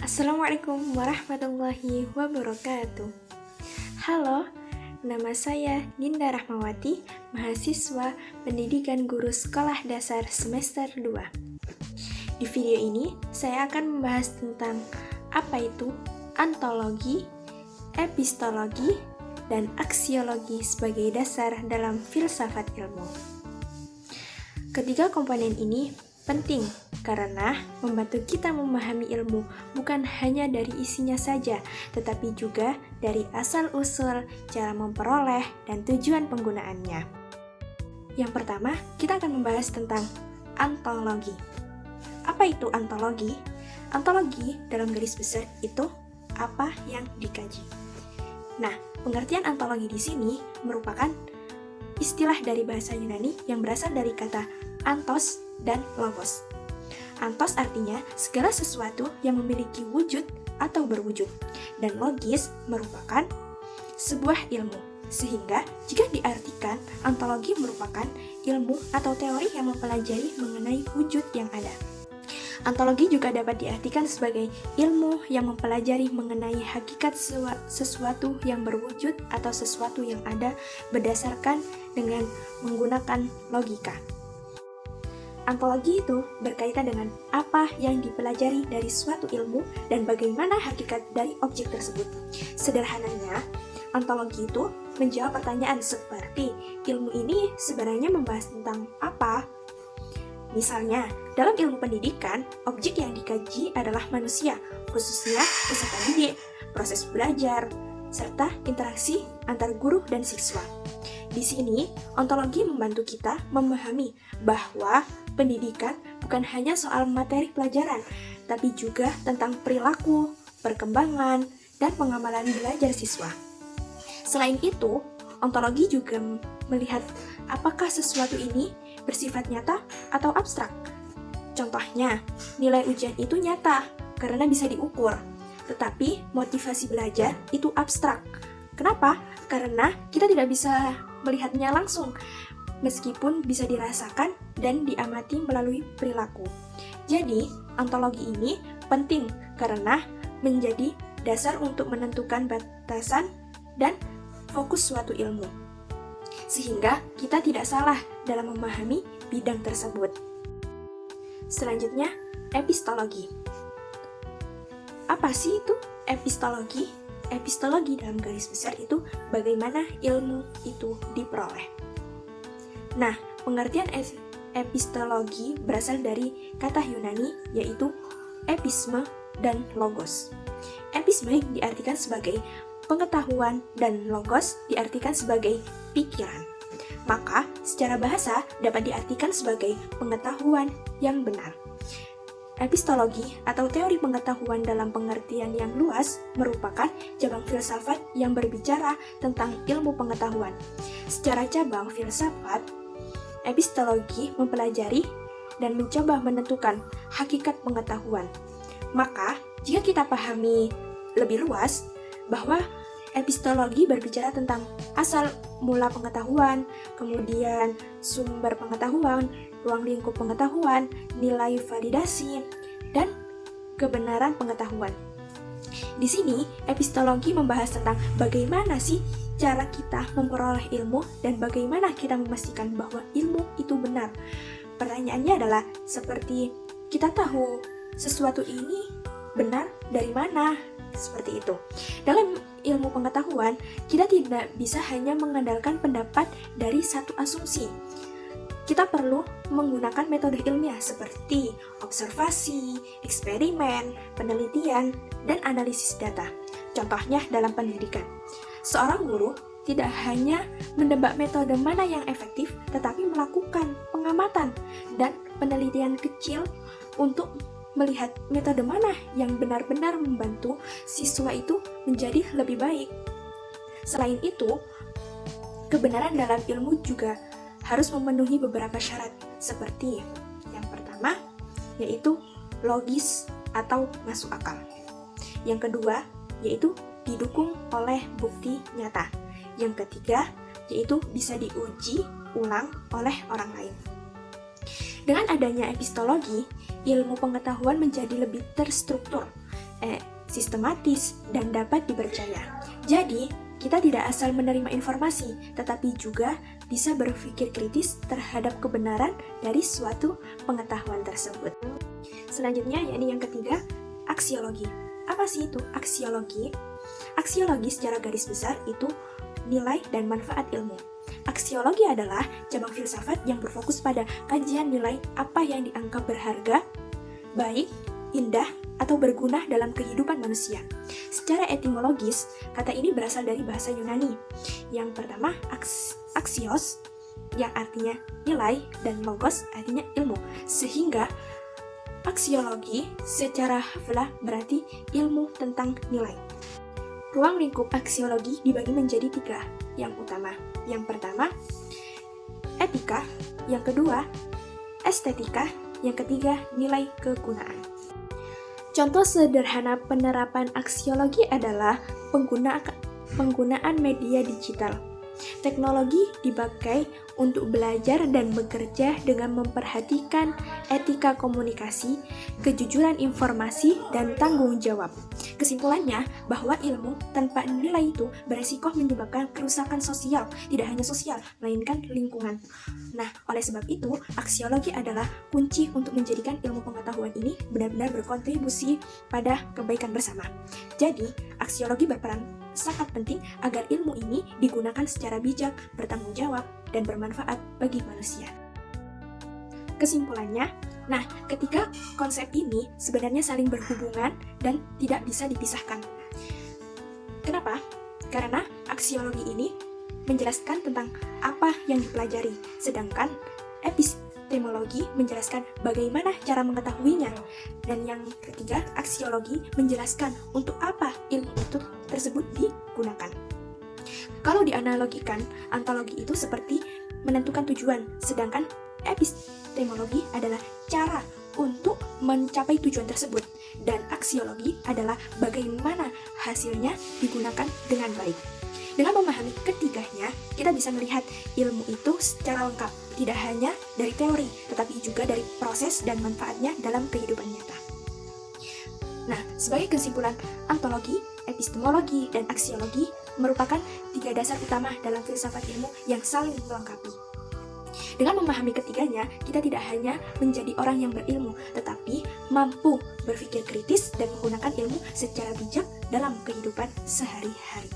Assalamualaikum warahmatullahi wabarakatuh. Halo, nama saya Dinda Rahmawati, mahasiswa Pendidikan Guru Sekolah Dasar semester 2. Di video ini, saya akan membahas tentang apa itu ontologi, epistologi, dan aksiologi sebagai dasar dalam filsafat ilmu. Ketiga komponen ini penting karena membantu kita memahami ilmu bukan hanya dari isinya saja, tetapi juga dari asal-usul, cara memperoleh, dan tujuan penggunaannya. Yang pertama, kita akan membahas tentang ontologi. Apa itu ontologi? Ontologi dalam garis besar itu apa yang dikaji. Nah, pengertian ontologi di sini merupakan istilah dari bahasa Yunani yang berasal dari kata antos dan logos. Antos artinya segala sesuatu yang memiliki wujud atau berwujud, dan logis merupakan sebuah ilmu. Sehingga jika diartikan, ontologi merupakan ilmu atau teori yang mempelajari mengenai wujud yang ada. Ontologi juga dapat diartikan sebagai ilmu yang mempelajari mengenai hakikat sesuatu yang berwujud atau sesuatu yang ada berdasarkan dengan menggunakan logika. Ontologi itu berkaitan dengan apa yang dipelajari dari suatu ilmu dan bagaimana hakikat dari objek tersebut. Sederhananya, ontologi itu menjawab pertanyaan seperti ilmu ini sebenarnya membahas tentang apa? Misalnya, dalam ilmu pendidikan, objek yang dikaji adalah manusia, khususnya peserta didik, proses belajar, serta interaksi antar guru dan siswa. Di sini, ontologi membantu kita memahami bahwa pendidikan bukan hanya soal materi pelajaran, tapi juga tentang perilaku, perkembangan, dan pengamalan belajar siswa. Selain itu, ontologi juga melihat apakah sesuatu ini bersifat nyata atau abstrak. Contohnya, nilai ujian itu nyata karena bisa diukur, tetapi motivasi belajar itu abstrak. Kenapa? Karena kita tidak bisa melihatnya langsung, meskipun bisa dirasakan dan diamati melalui perilaku. Jadi, ontologi ini penting karena menjadi dasar untuk menentukan batasan dan fokus suatu ilmu, sehingga kita tidak salah dalam memahami bidang tersebut. Selanjutnya, epistologi. Apa sih itu epistologi? Epistologi dalam garis besar itu bagaimana ilmu itu diperoleh. Nah, pengertian epistologi berasal dari kata Yunani yaitu episme dan logos. Episme diartikan sebagai pengetahuan dan logos diartikan sebagai pikiran. Maka, secara bahasa dapat diartikan sebagai pengetahuan yang benar. Epistologi atau teori pengetahuan dalam pengertian yang luas merupakan cabang filsafat yang berbicara tentang ilmu pengetahuan. Secara cabang filsafat, epistologi mempelajari dan mencoba menentukan hakikat pengetahuan. Maka, jika kita pahami lebih luas bahwa epistologi berbicara tentang asal mula pengetahuan, kemudian sumber pengetahuan, ruang lingkup pengetahuan, nilai validasi, dan kebenaran pengetahuan. Di sini, epistologi membahas tentang bagaimana sih cara kita memperoleh ilmu dan bagaimana kita memastikan bahwa ilmu itu benar. Pertanyaannya adalah seperti kita tahu sesuatu ini benar dari mana? Seperti itu. Dalam ilmu pengetahuan, kita tidak bisa hanya mengandalkan pendapat dari satu asumsi. Kita perlu menggunakan metode ilmiah seperti observasi, eksperimen, penelitian, dan analisis data. Contohnya dalam pendidikan. Seorang guru tidak hanya menebak metode mana yang efektif, tetapi melakukan pengamatan dan penelitian kecil untuk melihat metode mana yang benar-benar membantu siswa itu menjadi lebih baik. Selain itu, kebenaran dalam ilmu juga harus memenuhi beberapa syarat, seperti yang pertama, yaitu logis atau masuk akal. Yang kedua, yaitu didukung oleh bukti nyata. Yang ketiga, yaitu bisa diuji ulang oleh orang lain. Dengan adanya epistologi, ilmu pengetahuan menjadi lebih terstruktur. sistematis, dan dapat dipercaya. Jadi, kita tidak asal menerima informasi, tetapi juga bisa berpikir kritis terhadap kebenaran dari suatu pengetahuan tersebut. Selanjutnya, yakni yang ketiga, aksiologi. Apa sih itu aksiologi? Aksiologi secara garis besar itu nilai dan manfaat ilmu. Aksiologi adalah cabang filsafat yang berfokus pada kajian nilai apa yang dianggap berharga, baik, indah, atau berguna dalam kehidupan manusia. Secara etimologis, kata ini berasal dari bahasa Yunani. Yang pertama, aksios, yang artinya nilai, dan logos artinya ilmu. Sehingga aksiologi secara hafilah berarti ilmu tentang nilai. Ruang lingkup aksiologi dibagi menjadi 3 yang utama. Yang pertama, etika. Yang kedua, estetika. Yang ketiga, nilai kegunaan. Contoh sederhana penerapan aksiologi adalah penggunaan media digital. Teknologi dipakai untuk belajar dan bekerja dengan memperhatikan etika komunikasi, kejujuran informasi, dan tanggung jawab. Kesimpulannya, bahwa ilmu tanpa nilai itu beresiko menyebabkan kerusakan sosial, tidak hanya sosial, melainkan lingkungan. Nah, oleh sebab itu, aksiologi adalah kunci untuk menjadikan ilmu pengetahuan ini benar-benar berkontribusi pada kebaikan bersama. Jadi, aksiologi berperan sangat penting agar ilmu ini digunakan secara bijak, bertanggung jawab, dan bermanfaat bagi manusia. Kesimpulannya, nah, ketika konsep ini sebenarnya saling berhubungan dan tidak bisa dipisahkan. Kenapa? Karena aksiologi ini menjelaskan tentang apa yang dipelajari, sedangkan epistemologi menjelaskan bagaimana cara mengetahuinya. Dan yang ketiga, aksiologi menjelaskan untuk apa ilmu itu tersebut digunakan. Kalau dianalogikan, antologi itu seperti menentukan tujuan, sedangkan epistemologi adalah cara untuk mencapai tujuan tersebut, dan aksiologi adalah bagaimana hasilnya digunakan dengan baik. Dengan memahami ketiganya, kita bisa melihat ilmu itu secara lengkap, tidak hanya dari teori, tetapi juga dari proses dan manfaatnya dalam kehidupan nyata. Nah, sebagai kesimpulan, antologi, epistemologi, dan aksiologi merupakan 3 dasar utama dalam filsafat ilmu yang saling melengkapi. Dengan memahami ketiganya, kita tidak hanya menjadi orang yang berilmu, tetapi mampu berpikir kritis dan menggunakan ilmu secara bijak dalam kehidupan sehari-hari.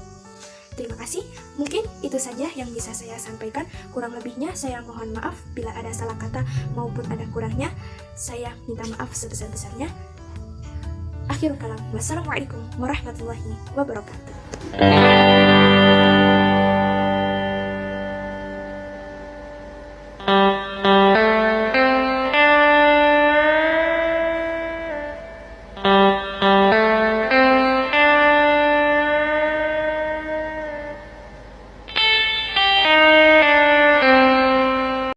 Terima kasih, mungkin itu saja yang bisa saya sampaikan. Kurang lebihnya saya mohon maaf bila ada salah kata maupun ada kurangnya. Saya minta maaf sebesar-besarnya. Akhirul kalam, wassalamualaikum warahmatullahi wabarakatuh.